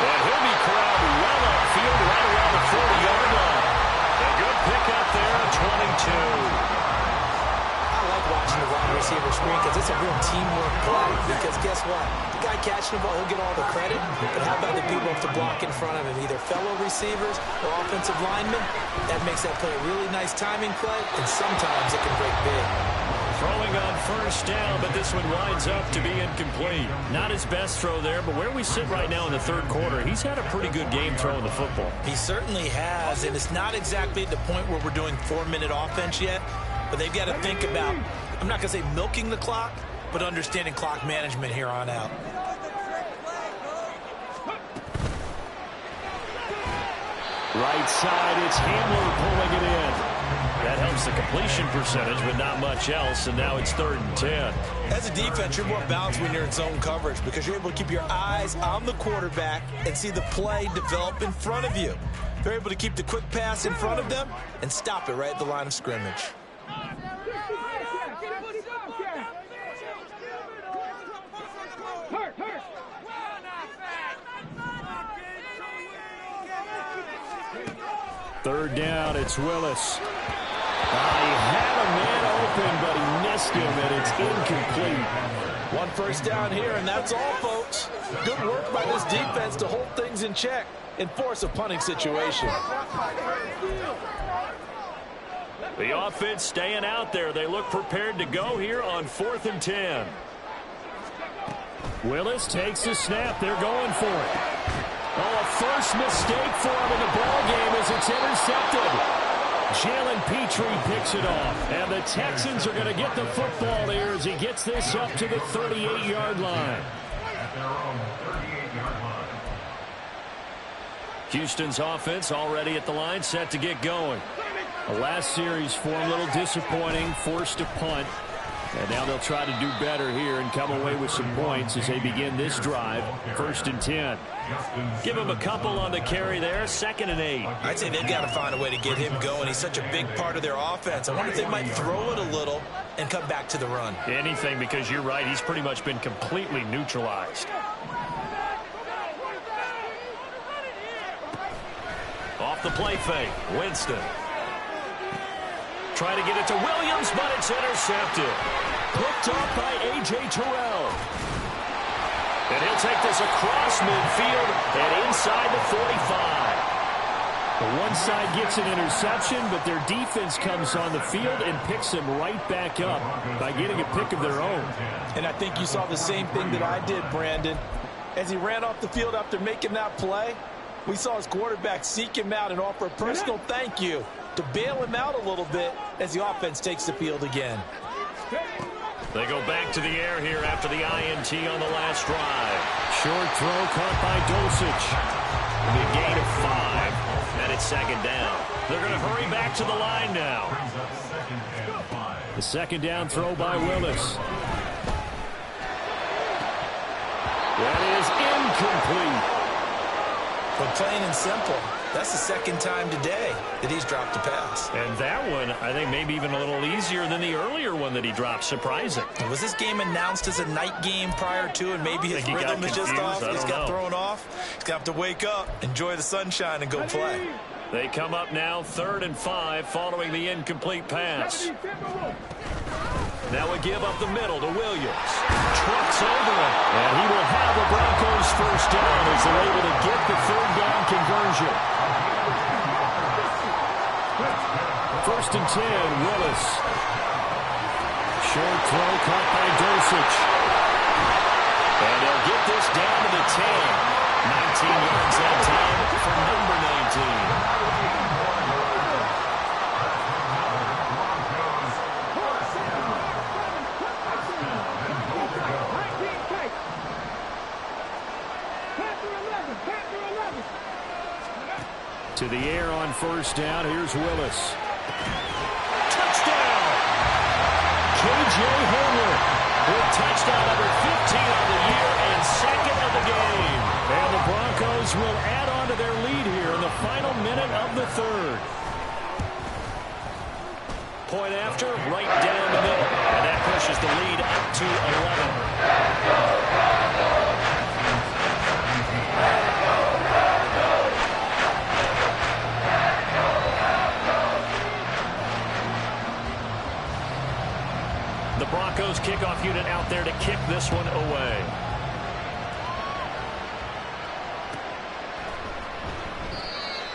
And he'll be corralled well upfield right around the 40-yard line. A good pickup there at 22. I like watching the wide receiver screen because it's a real teamwork play. Because guess what? The guy catching the ball, he'll get all the credit. But how about the people who have to block in front of him? Either fellow receivers or offensive linemen. That makes that play a really nice timing play. And sometimes it can break big. Throwing on first down, but this one winds up to be incomplete. Not his best throw there, but where we sit right now in the third quarter, he's had a pretty good game throwing the football. He certainly has, and it's not exactly at the point where we're doing 4-minute offense yet, but they've got to think about, I'm not going to say milking the clock, but understanding clock management here on out. Right side, it's Hamler pulling it in. That helps the completion percentage, but not much else, and now it's 3rd and 10. As a defense, you're more balanced when you're in zone coverage because you're able to keep your eyes on the quarterback and see the play develop in front of you. They're able to keep the quick pass in front of them and stop it right at the line of scrimmage. Third down, it's Willis. He had a man open, but he missed him, and it's incomplete. 1 first down here, and that's all, folks. Good work by this defense to hold things in check and force a punting situation. The offense staying out there. They look prepared to go here on 4th and 10. Willis takes the snap. They're going for it. Oh, a first mistake for him in the ball game as it's intercepted. Jalen Petrie picks it off, and the Texans are going to get the football here as he gets this up to the 38-yard line. At their own 38-yard line. Houston's offense already at the line, set to get going. The last series for him, a little disappointing, forced to punt. And now they'll try to do better here and come away with some points as they begin this drive. 1st and 10. Give him a couple on the carry there. 2nd and 8. I'd say they've got to find a way to get him going. He's such a big part of their offense. I wonder if they might throw it a little and come back to the run. Anything, because you're right. He's pretty much been completely neutralized. Off the play fake. Winston. Trying to get it to Williams, but it's intercepted. Picked up by A.J. Terrell. And he'll take this across midfield and inside the 45. The one side gets an interception, but their defense comes on the field and picks them right back up by getting a pick of their own. And I think you saw the same thing that I did, Brandon. As he ran off the field after making that play, we saw his quarterback seek him out and offer a personal thank you to bail him out a little bit as the offense takes the field again. They go back to the air here after the INT on the last drive. Short throw caught by Dulcich. A gain of 5, and it's 2nd down. They're going to hurry back to the line now. The 2nd down throw by Willis. That is incomplete. But plain and simple, that's the 2nd time today that he's dropped a pass. And that one, I think, maybe even a little easier than the earlier one that he dropped. Surprising. Was this game announced as a night game prior to, and maybe his rhythm is just off? He's got thrown off. He's going to have to wake up, enjoy the sunshine, and go play. They come up now 3rd and 5 following the incomplete pass. Now a give up the middle to Williams. Trucks over him. And he will have the Broncos 1st down as they're able to get the 3rd down conversion. 1st and 10, Willis. Short throw caught by Dulcich. And they'll get this down to the 10. 19 yards that time for number 19. To the air on 1st down. Here's Willis. Touchdown! K.J. Hamler with touchdown number 15 of the year and 2nd of the game. And the Broncos will add on to their lead here in the final minute of the 3rd. Point after, right down the middle. And that pushes the lead up to 11. The Broncos kickoff unit out there to kick this one away.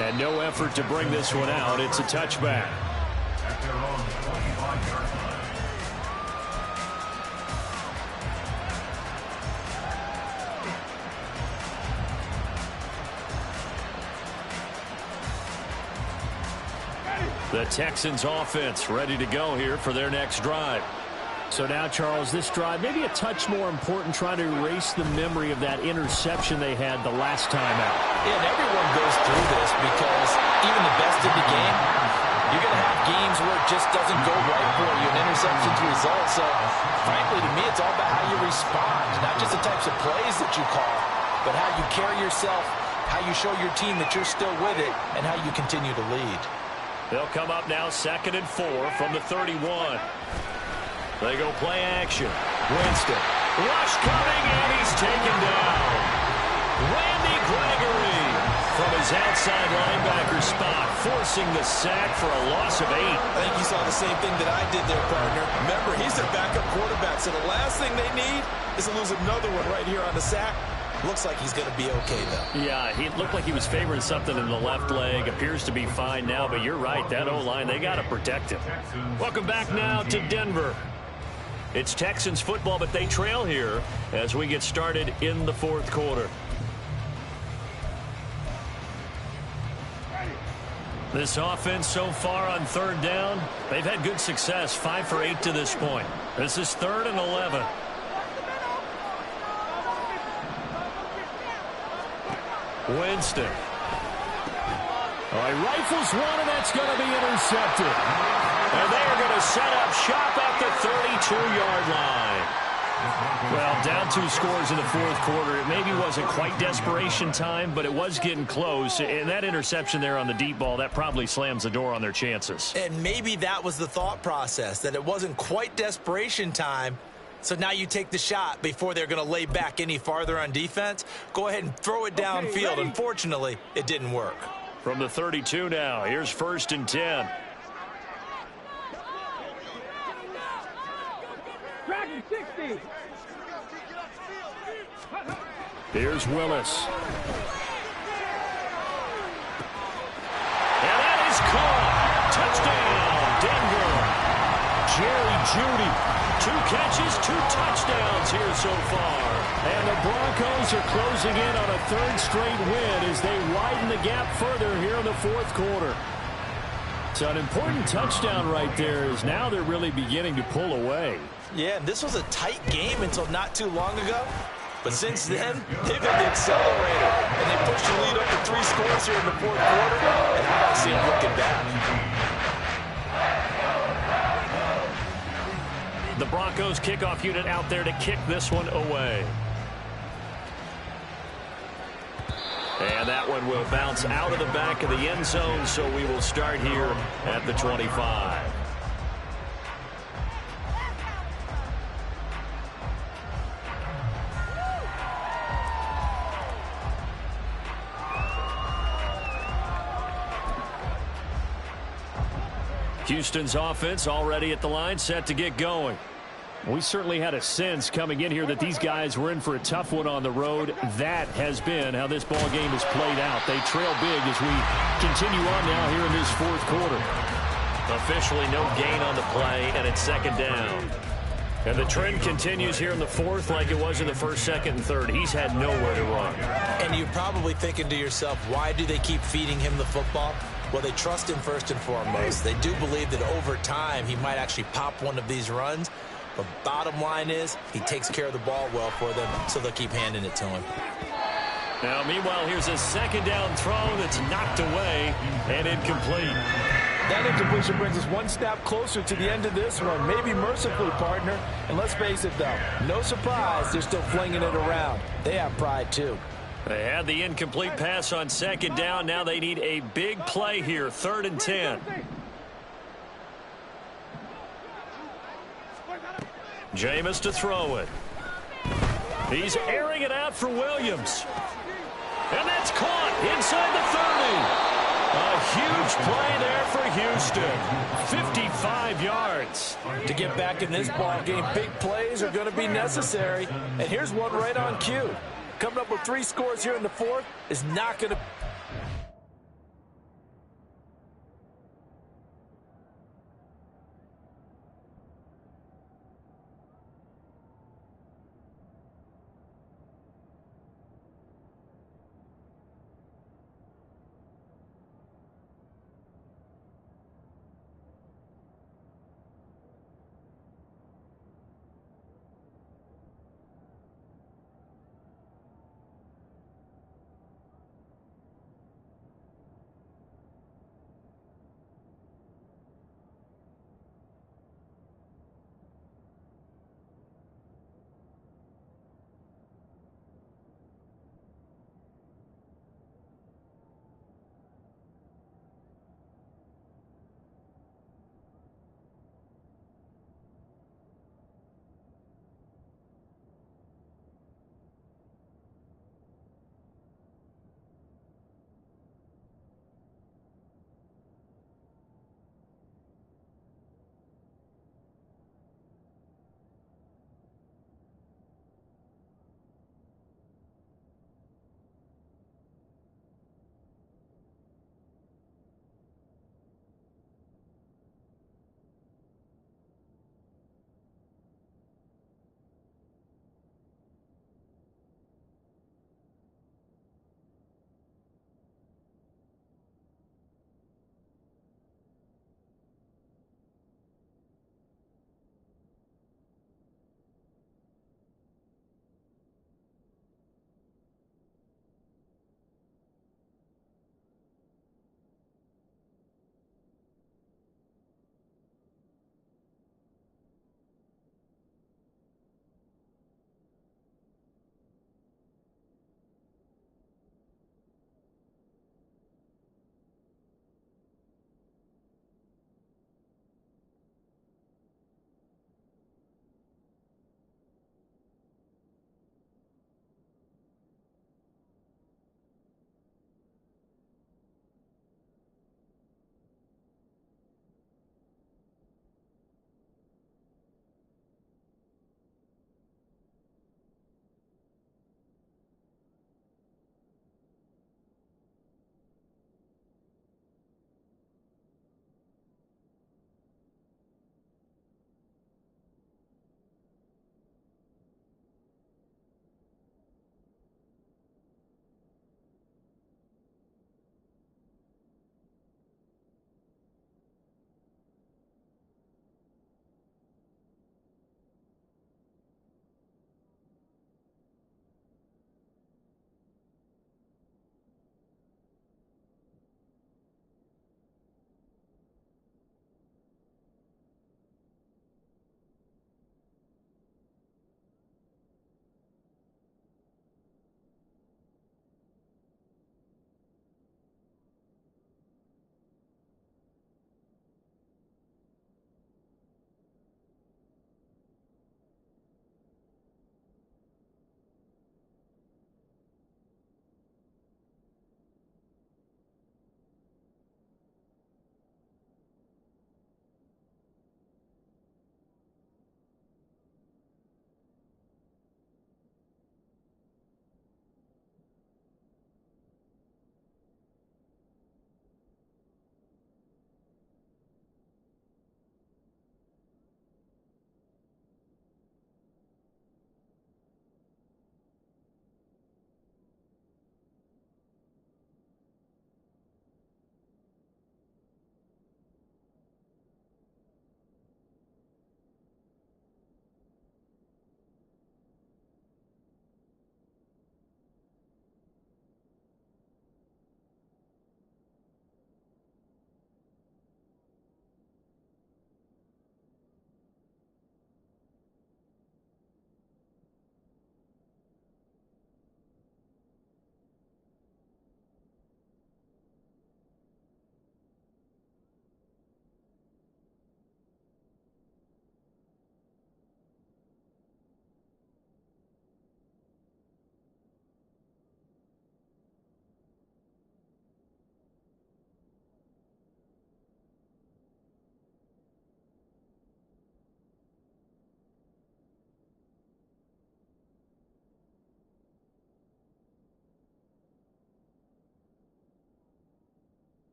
And no effort to bring this one out. It's a touchback. At their own 25-yard line. The Texans offense ready to go here for their next drive. So now, Charles, this drive, maybe a touch more important, trying to erase the memory of that interception they had the last time out. Yeah, and everyone goes through this because even the best in the game, you're going to have games where it just doesn't go right for you, an interception's result. So, frankly, to me, it's all about how you respond, not just the types of plays that you call, but how you carry yourself, how you show your team that you're still with it, and how you continue to lead. They'll come up now 2nd and 4 from the 31. They go play action. Winston. Rush coming, and he's taken down. Randy Gregory from his outside linebacker spot, forcing the sack for a loss of 8. I think you saw the same thing that I did there, partner. Remember, he's their backup quarterback, so the last thing they need is to lose another one right here on the sack. Looks like he's going to be okay, though. Yeah, he looked like he was favoring something in the left leg. Appears to be fine now, but you're right. That O-line, they got to protect him. Welcome back now to Denver. It's Texans football, but they trail here as we get started in the 4th quarter. This offense so far on 3rd down, they've had good success, 5 for 8 to this point. This is 3rd and 11. Winston. All right, rifles one, and that's going to be intercepted. And they are going to set up shop at the 32-yard line. Well, down 2 scores in the 4th quarter. It maybe wasn't quite desperation time, but it was getting close. And that interception there on the deep ball, that probably slams the door on their chances. And maybe that was the thought process, that it wasn't quite desperation time. So now you take the shot before they're going to lay back any farther on defense. Go ahead and throw it downfield. Unfortunately, it didn't work. From the 32 now, here's 1st and 10. Dragon 60. Here's Willis. And that is caught. Touchdown, Denver. Jerry Jeudy. 2 catches, 2 touchdowns here so far. And the Broncos are closing in on a 3rd straight win as they widen the gap further here in the 4th quarter. So an important touchdown right there is now they're really beginning to pull away. Yeah, this was a tight game until not too long ago. But since then, they've hit the accelerator. And they pushed the lead up to 3 scores here in the 4th quarter. And I don't see them looking back. The Broncos kickoff unit out there to kick this one away. And that one will bounce out of the back of the end zone, so we will start here at the 25. Houston's offense already at the line, set to get going. We certainly had a sense coming in here that these guys were in for a tough one on the road. That has been how this ball game has played out. They trail big as we continue on now here in this 4th quarter. Officially no gain on the play, and it's 2nd down. And the trend continues here in the 4th like it was in the 1st, 2nd, and 3rd. He's had nowhere to run. And you're probably thinking to yourself, why do they keep feeding him the football? Well, they trust him first and foremost. They do believe that over time he might actually pop one of these runs. But bottom line is he takes care of the ball well for them, so they'll keep handing it to him. Now, meanwhile, here's a 2nd down throw that's knocked away and incomplete. That incompletion brings us 1 step closer to the end of this one. Maybe mercifully, partner. And let's face it, though, no surprise, they're still flinging it around. They have pride, too. They had the incomplete pass on 2nd down. Now they need a big play here, 3rd and 10. Jameis to throw it. He's airing it out for Williams. And that's caught inside the 30. A huge play there for Houston. 55 yards. To get back in this ball game, big plays are going to be necessary. And here's one right on cue. Coming up with 3 scores here in the 4th is not going to...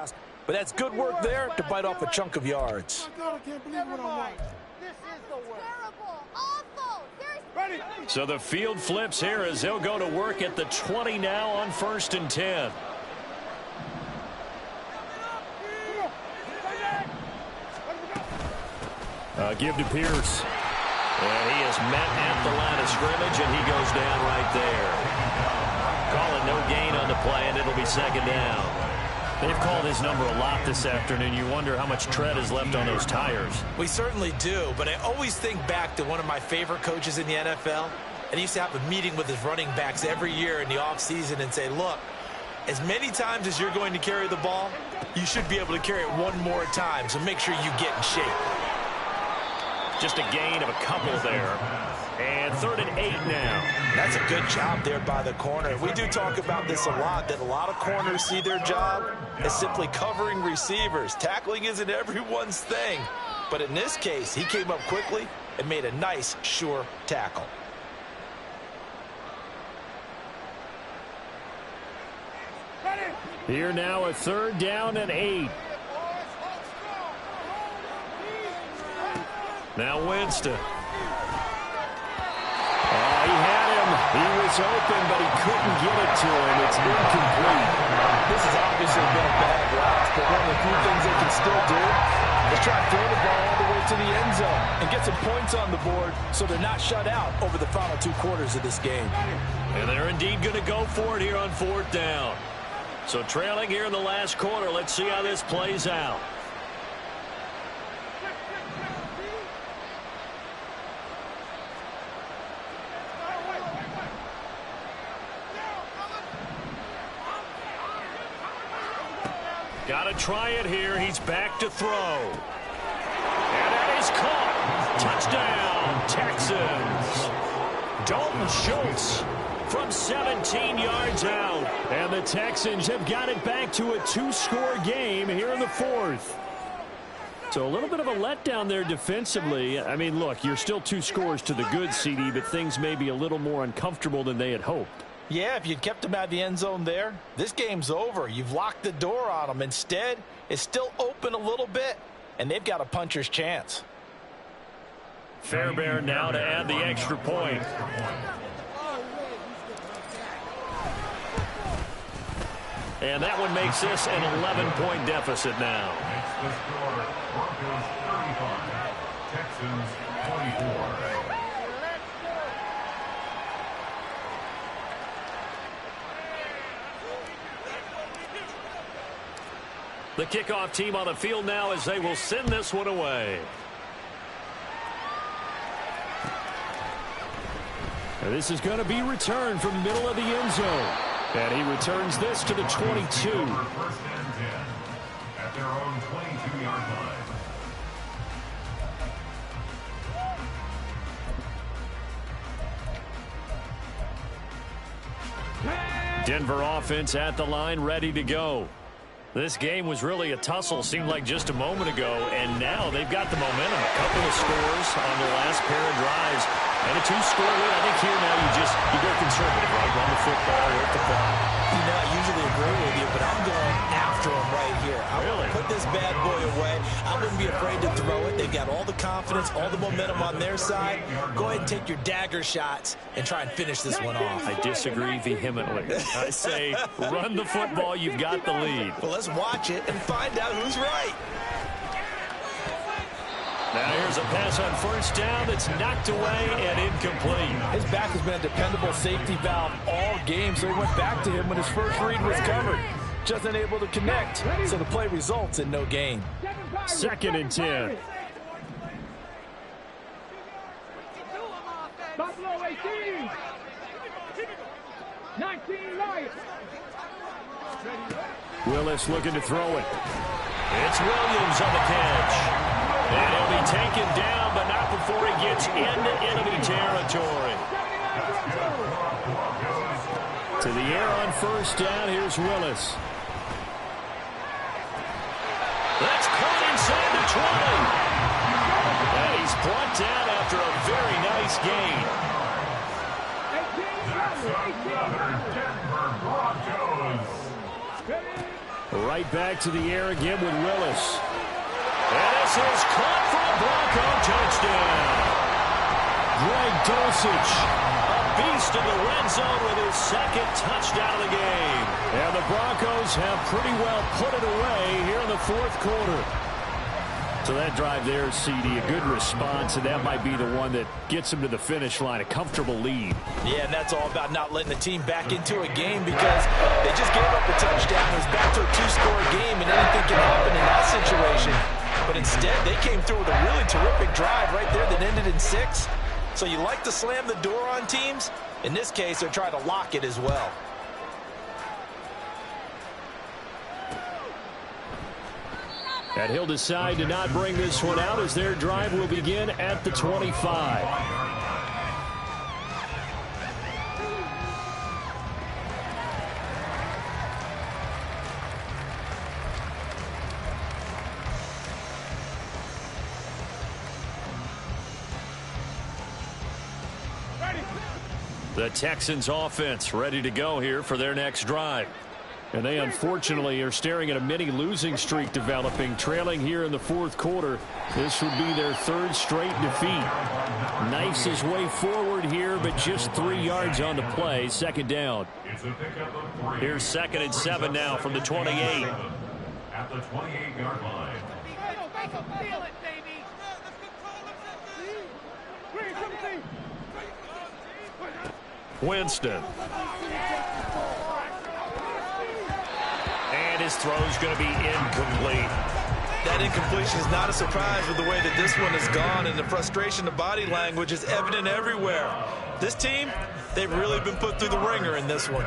task. But that's good work there to bite off a chunk of yards. Never mind. This is the worst. Terrible. Awful. Ready. So the field flips here as they'll go to work at the 20 now on 1st and 10. Give to Pierce. And he is met at the line of scrimmage, and he goes down right there. Calling no gain on the play, and it'll be 2nd down. They've called his number a lot this afternoon. You wonder how much tread is left on those tires. We certainly do, but I always think back to one of my favorite coaches in the NFL, and he used to have a meeting with his running backs every year in the offseason and say, look, as many times as you're going to carry the ball, you should be able to carry it one more time, so make sure you get in shape. Just a gain of a couple there. And 3rd and 8 now. That's a good job there by the corner. We do talk about this a lot, that a lot of corners see their job as simply covering receivers. Tackling isn't everyone's thing. But in this case, he came up quickly and made a nice, sure tackle. Here now a 3rd down and 8. Now Winston. He had him. He was open, but he couldn't get it to him. It's incomplete. This has obviously been a bad route, but one of the few things they can still do is try to throw the ball all the way to the end zone and get some points on the board so they're not shut out over the final 2 quarters of this game. And they're indeed going to go for it here on 4th down. So trailing here in the last quarter. Let's see how this plays out. Got to try it here. He's back to throw. And that is caught. Touchdown, Texans. Dalton Schultz from 17 yards out. And the Texans have got it back to a 2-score game here in the 4th. So a little bit of a letdown there defensively. I mean, look, you're still 2 scores to the good, CD, but things may be a little more uncomfortable than they had hoped. Yeah, if you'd kept them out of the end zone there, this game's over. You've locked the door on them. Instead, it's still open a little bit, and they've got a puncher's chance. Fairbairn now to add the extra point. And that one makes this an 11-point deficit now. Makes the score Broncos 35, Texans 24. The kickoff team on the field now as they will send this one away. And this is going to be returned from the middle of the end zone. And he returns this to the 22. 1st and 10 at their own 22-yard line. Denver offense at the line, ready to go. This game was really a tussle, seemed like just a moment ago, and now they've got the momentum. A couple of scores on their last pair of drives, and a 2-score lead. I think here now you go conservative, right? Run the football, work the clock. You know, I usually agree with you, but I'm going after him right here. I Really? put this bad boy away. I wouldn't be afraid to throw it. They've got all the confidence, all the momentum on their side. Go ahead and take your dagger shots and try and finish this one off. I disagree vehemently. I say run the football, you've got the lead. Well, let's watch it and find out who's right. Now here's a pass on 1st down that's knocked away and incomplete. His back has been a dependable safety valve all game, so he went back to him when his first read was covered. Just unable to connect, so the play results in no gain. 2nd and 10. Buffalo 18. 19 Lions. Willis looking to throw it. It's Williams on the catch. And he'll be taken down, but not before he gets into enemy territory. To the air on 1st down, here's Willis. That's caught inside the 20. And he's brought down after a very nice gain. That's another Denver Broncos. Right back to the air again with Willis. And this is caught for a Bronco touchdown. Greg Dulcich, a beast in the red zone with his second touchdown of the game. And the Broncos have pretty well put it away here in the fourth quarter. So that drive there, CD, a good response, and that might be the one that gets them to the finish line, a comfortable lead. Yeah, and that's all about not letting the team back into a game because they just gave up a touchdown. It was back to a two-score game, and anything can happen in that situation. But instead, they came through with a really terrific drive right there that ended in 6. So you like to slam the door on teams. In this case, they're trying to lock it as well. And he'll decide to not bring this one out as their drive will begin at the 25. The Texans offense ready to go here for their next drive. And they unfortunately are staring at a mini losing streak developing, trailing here in the fourth quarter. This would be their third straight defeat. Knifes his way forward here, but just 3 yards on the play. Second down. Here's 2nd and 7 now from the 28. At the 28-yard line. Feel it, baby. Winston. And his throw's going to be incomplete. That incompletion is not a surprise with the way that this one has gone, and the frustration, the body language is evident everywhere. This team, they've really been put through the ringer in this one.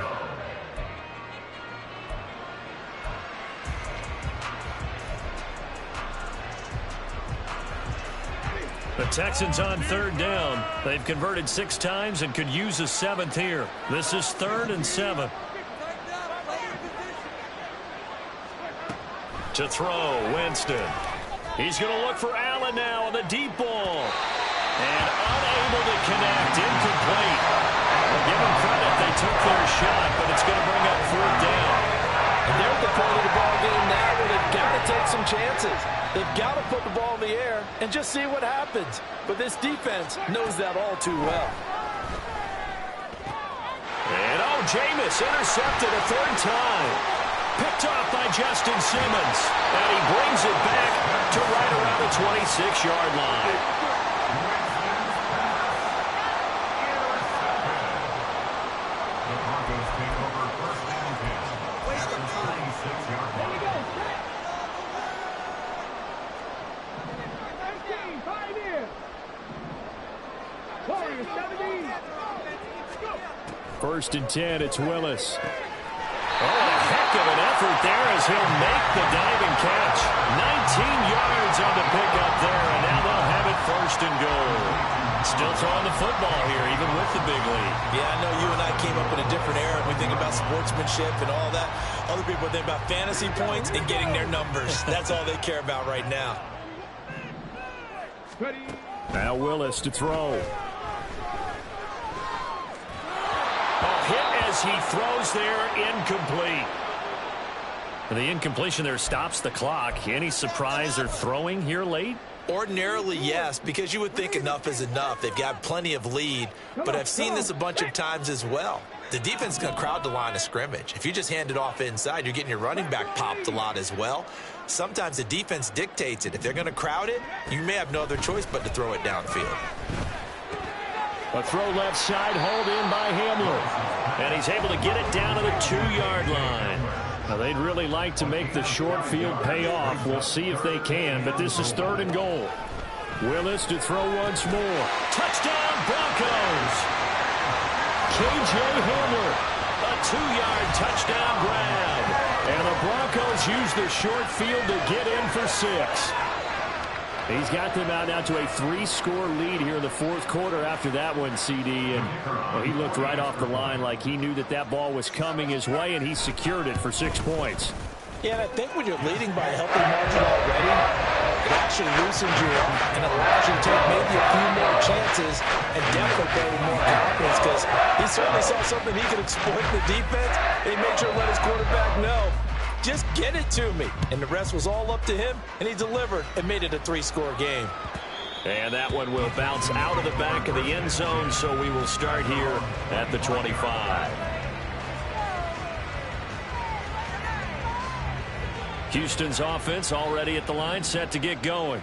The Texans on 3rd down. They've converted 6 times and could use a 7th here. This is 3rd and 7. To throw, Winston. He's going to look for Allen now on the deep ball. And unable to connect, incomplete. Well, give them credit, they took their shot, but it's going to bring up 4th down. And they're at the point of the ball game now where they've got to take some chances. They've got to put the ball in the air and just see what happens. But this defense knows that all too well. And Jameis intercepted a 3rd time. Picked off by Justin Simmons. And he brings it back to right around the 26-yard line. The Broncos take over 1st and 10. At the 36-yard line. First and 10, it's Willis. Oh, a heck of an effort there as he'll make the diving catch. 19 yards on the pickup there, and now they'll have it 1st and goal. Still throwing the football here, even with the big lead. Yeah, I know you and I came up in a different era. We think about sportsmanship and all that. Other people think about fantasy points and getting their numbers. That's all they care about right now. Now Willis to throw. Hit as he throws there, incomplete. The incompletion there stops the clock. Any surprise they're throwing here late? Ordinarily, yes, because you would think enough is enough. They've got plenty of lead, but I've seen this a bunch of times as well. The defense is going to crowd the line of scrimmage. If you just hand it off inside, you're getting your running back popped a lot as well. Sometimes the defense dictates it. If they're going to crowd it, you may have no other choice but to throw it downfield. A throw left side, hauled in by Hamler. And he's able to get it down to the 2-yard line. Now, they'd really like to make the short field pay off. We'll see if they can, but this is 3rd and goal. Willis to throw once more. Touchdown, Broncos! K.J. Hamler, a 2-yard touchdown grab. And the Broncos use the short field to get in for 6. He's got them out now to a 3-score lead here in the fourth quarter after that one, CD. And well, he looked right off the line like he knew that that ball was coming his way, and he secured it for 6 points. Yeah, and I think when you're leading by a healthy margin already, it actually loosens you up and allows you to take maybe a few more chances and definitely play with more confidence because he certainly saw something he could exploit in the defense, and he made sure to let his quarterback know, just get it to me. And the rest was all up to him, and he delivered and made it a 3-score game. And that one will bounce out of the back of the end zone, so we will start here at the 25. Houston's offense already at the line, set to get going.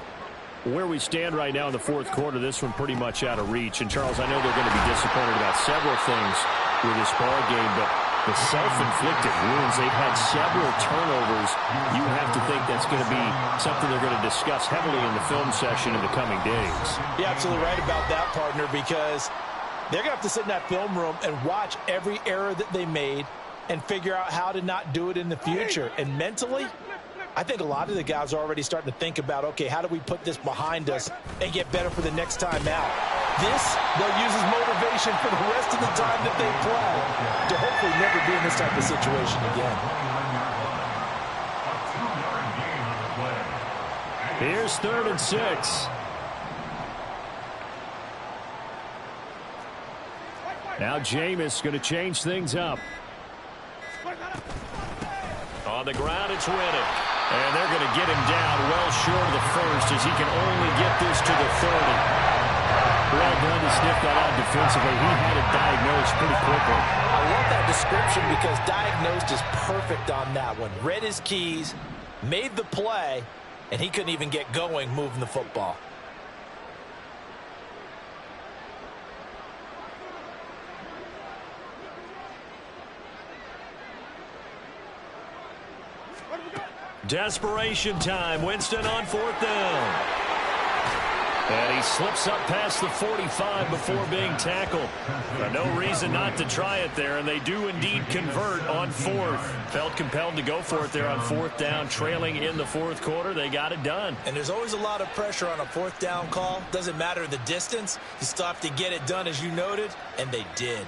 Where we stand right now in the fourth quarter, this one pretty much out of reach. And, Charles, I know they're going to be disappointed about several things with this ball game, but the self-inflicted wounds, they've had several turnovers. You have to think that's going to be something they're going to discuss heavily in the film session in the coming days. You're absolutely right about that, partner, because they're going to have to sit in that film room and watch every error that they made and figure out how to not do it in the future. And mentally, I think a lot of the guys are already starting to think about, okay, how do we put this behind us and get better for the next time out? This, they'll use as motivation for the rest of the time that they play to hopefully never be in this type of situation again. Here's 3rd and 6. Now Jameis going to change things up. On the ground, it's Riddick. And they're going to get him down well short of the first as he can only get this to the 30. Well done to sniff that out defensively. He had it diagnosed pretty quickly. I love that description because diagnosed is perfect on that one. Read his keys, made the play, and he couldn't even get going moving the football. Desperation time. Winston on 4th down. And he slips up past the 45 before being tackled. But no reason not to try it there, and they do indeed convert on 4th. Felt compelled to go for it there on 4th down, trailing in the 4th quarter. They got it done. And there's always a lot of pressure on a 4th down call. Doesn't matter the distance. You still have to get it done, as you noted, and they did.